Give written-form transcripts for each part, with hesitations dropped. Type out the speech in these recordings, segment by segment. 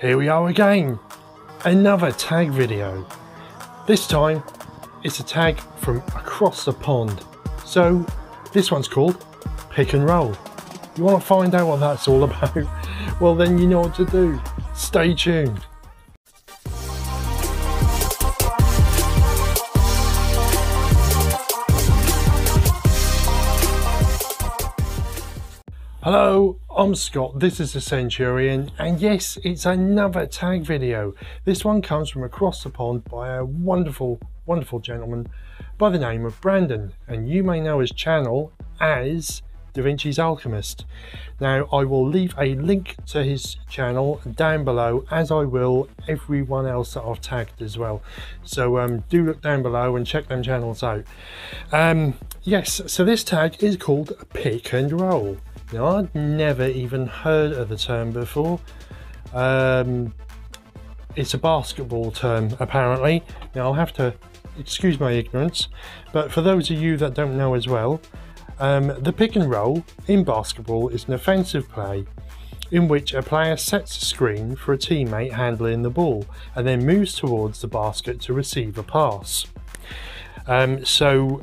Here we are again, another tag video. This time it's a tag from across the pond. So this one's called Pick and Roll. You want to find out what that's all about? Well, then you know what to do. Stay tuned. Hello, I'm Scott, this is the Centurion, and yes, it's another tag video. This one comes from across the pond by a wonderful gentleman by the name of Brandon, and you may know his channel as Da Vinci's Alchemist. Now, I will leave a link to his channel down below, as I will everyone else that I've tagged as well. So do look down below and check them channels out. Yes, so this tag is called Pick and Roll. Now, I'd never even heard of the term before. It's a basketball term, apparently. Now, I'll have to excuse my ignorance, but for those of you that don't know as well, the pick and roll in basketball is an offensive play in which a player sets a screen for a teammate handling the ball and then moves towards the basket to receive a pass. So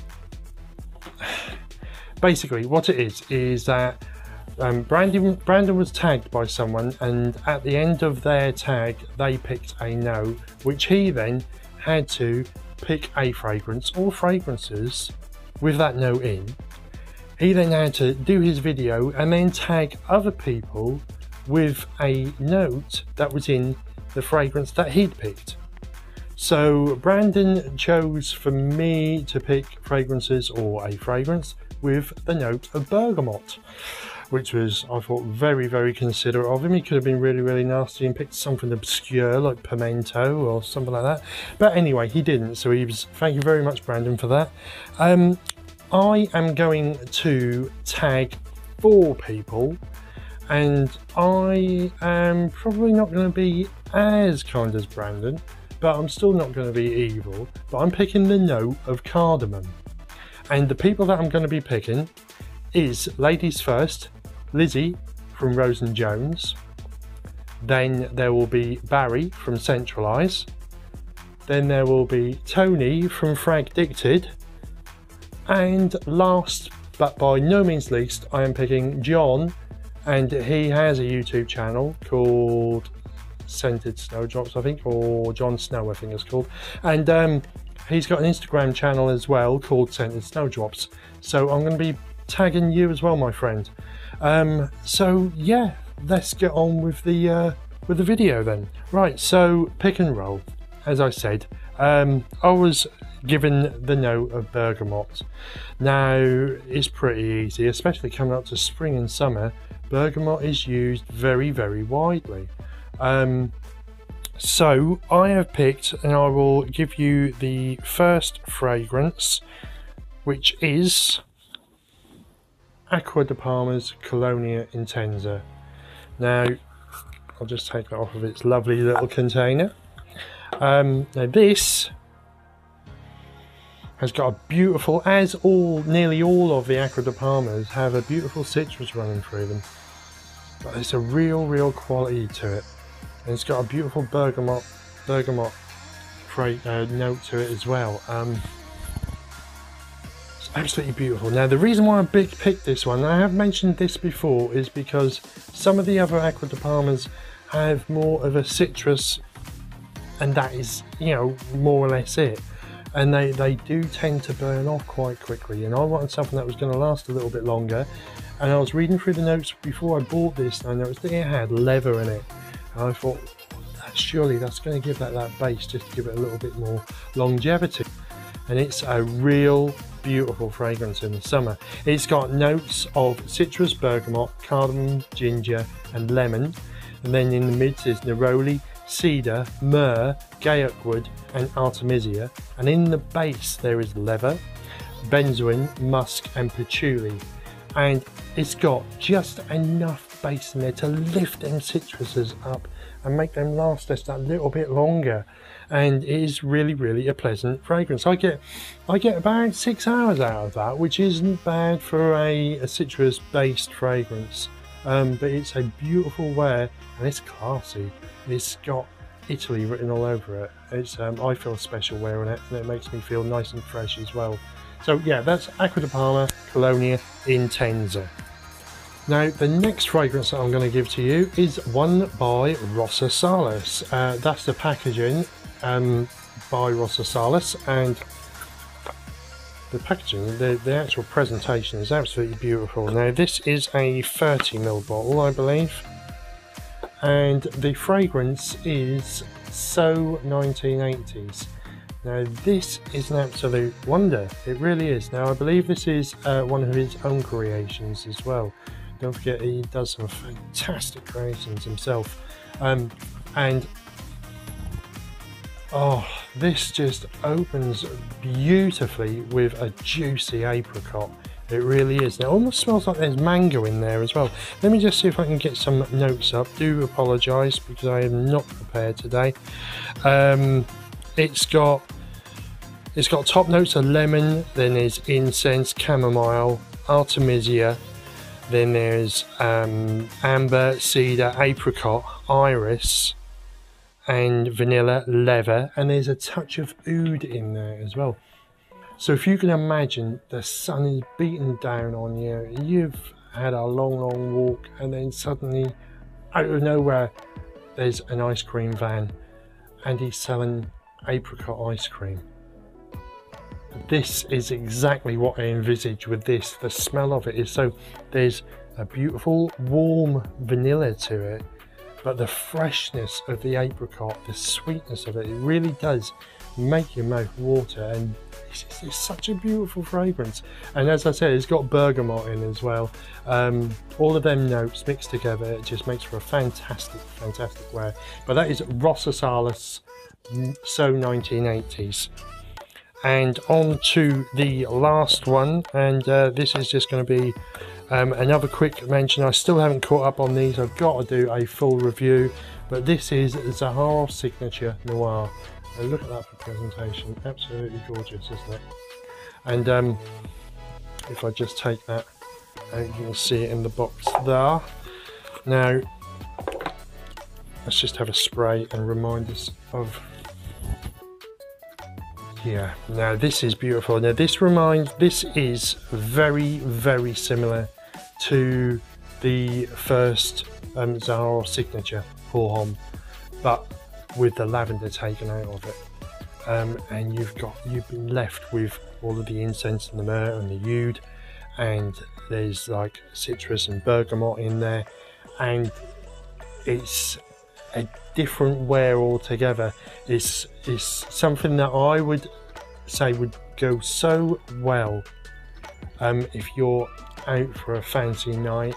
basically what it is that Brandon was tagged by someone, and at the end of their tag they picked a note which he then had to pick a fragrance or fragrances with that note in. He then had to do his video and then tag other people with a note that was in the fragrance that he'd picked. So Brandon chose for me to pick fragrances or a fragrance with the note of bergamot, which was, I thought, very considerate of him. He could have been really nasty and picked something obscure like pimento or something like that, but anyway, he didn't, so he was, thank you very much, Brandon, for that. I am going to tag 4 people, and I am probably not going to be as kind as Brandon, but I'm still not going to be evil, but I'm picking the note of cardamom. And the people that I'm going to be picking is, ladies first, Lizzie from Rose and Jones. Then there will be Barry from Scentualise. Then there will be Tony from Fragdicted. And last but by no means least, I am picking John, and he has a YouTube channel called Scented Snowdrops, I think, or John Snow, I think it's called. And he's got an Instagram channel as well called Scented Snowdrops. So I'm going to be tagging you as well, my friend. So yeah, let's get on with the video then. Right, so pick and roll. As I said, I was given the note of bergamot. Now, it's pretty easy, especially coming up to spring and summer. Bergamot is used very widely. So I have picked, and I will give you the first fragrance, which is Acqua di Parma's Colonia Intensa. Now, I'll just take that off of its lovely little container. Now this has got a beautiful, as nearly all of the Acqua di Parmas have a beautiful citrus running through them, but there's a real quality to it, and it's got a beautiful bergamot note to it as well. It's absolutely beautiful. Now, the reason why I picked this one, and I have mentioned this before, is because some of the other Acqua di Parmas have more of a citrus, and that is, you know, more or less it. And they do tend to burn off quite quickly, and I wanted something that was going to last a little bit longer. And I was reading through the notes before I bought this, and I noticed that it had leather in it, and I thought, surely that's going to give that base, just to give it a little bit more longevity. And it's a real beautiful fragrance in the summer. It's got notes of citrus, bergamot, cardamom, ginger and lemon, and then in the midst is neroli, cedar, myrrh, gayockwood and artemisia, and in the base there is leather, benzoin, musk and patchouli, and it's got just enough base in there to lift them citruses up and make them last just that little bit longer. And it is really a pleasant fragrance. I get about 6 hours out of that, which isn't bad for a citrus based fragrance. but it's a beautiful wear and it's classy. It's got Italy written all over it. It's I feel special wearing it, and it makes me feel nice and fresh as well. So yeah, that's Acqua di Parma Colonia Intensa. Now the next fragrance that I'm going to give to you is one by Rosa Salas. That's the packaging by Rosa Salas, and the packaging, the actual presentation is absolutely beautiful. Now this is a 30ml bottle, I believe, and the fragrance is So 1980s. Now this is an absolute wonder, it really is. Now I believe this is one of his own creations as well. Don't forget, he does some fantastic creations himself. And oh, this just opens beautifully with a juicy apricot. It really is. Now it almost smells like there's mango in there as well. Let me just see if I can get some notes up. Do apologise because I am not prepared today. It's got top notes of lemon, then there's incense, chamomile, artemisia, then there's amber, cedar, apricot, iris, and vanilla, leather, and there's a touch of oud in there as well. So if you can imagine, the sun is beating down on you, you've had a long walk, and then suddenly out of nowhere there's an ice cream van and he's selling apricot ice cream. This is exactly what I envisage with this. The smell of it is so, there's a beautiful warm vanilla to it, but the freshness of the apricot, the sweetness of it, it really does make your mouth water, and it's such a beautiful fragrance. And as I said, it's got bergamot in as well. All of them notes mixed together, it just makes for a fantastic wear. But that is Rosa Salas So 1980s. And on to the last one, and this is just going to be another quick mention. I still haven't caught up on these, I've got to do a full review, but this is Zaharoff Signature Noir. And look at that for presentation, absolutely gorgeous, isn't it? And if I just take that out, you can see it in the box there. Now let's just have a spray and remind us of, yeah, now this is beautiful. Now this is very similar to the first Zaharoff Signature Pour Homme, but with the lavender taken out of it, and you've been left with all of the incense and the myrrh and the oud, and there's like citrus and bergamot in there, and it's a different wear altogether. It's something that I would say would go so well if you're out for a fancy night,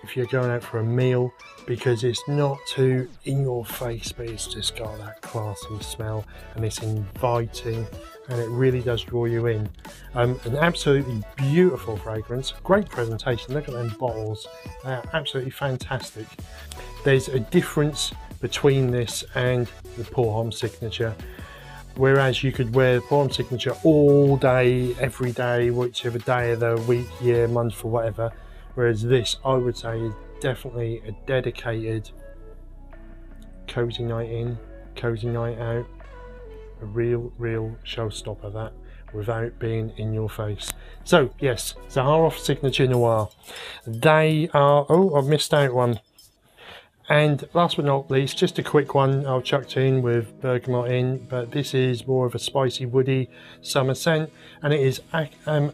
if you're going out for a meal, because it's not too in your face, but it's just got that classy smell and it's inviting, and it really does draw you in. An absolutely beautiful fragrance, great presentation. Look at them bottles, they're absolutely fantastic. There's a difference between this and the Pour Homme Signature, whereas you could wear the Pour Homme Signature all day, every day, whichever day of the week, year, month, or whatever, whereas this, I would say, is definitely a dedicated cozy night in, cozy night out, a real showstopper, that, without being in your face. So yes, Zaharoff Signature Noir, they are, oh, I've missed out one. And last but not least, just a quick one I'll chucked in with bergamot in, but this is more of a spicy, woody summer scent, and it is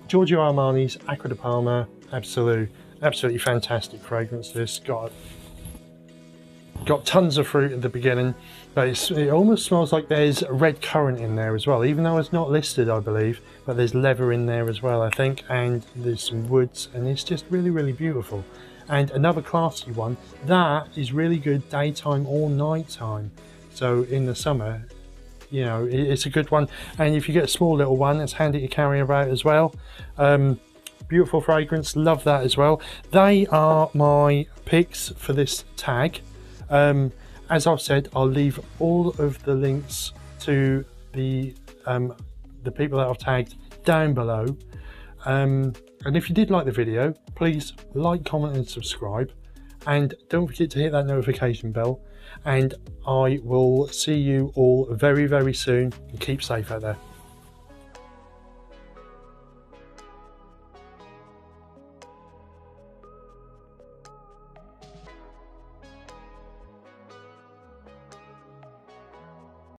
Giorgio Armani's Acqua di Parma Absolute. Absolutely fantastic fragrance. This got tons of fruit at the beginning, but it almost smells like there's red currant in there as well, even though it's not listed, I believe, but there's leather in there as well, I think, and there's some woods, and it's just really beautiful. And another classy one that is really good daytime or nighttime, so in the summer, you know, it's a good one. And if you get a small little one, it's handy to carry about as well. Beautiful fragrance, love that as well. They are my picks for this tag. As I've said, I'll leave all of the links to the people that I've tagged down below. And if you did like the video, please like, comment and subscribe, and don't forget to hit that notification bell, and I will see you all very, very soon, and keep safe out there.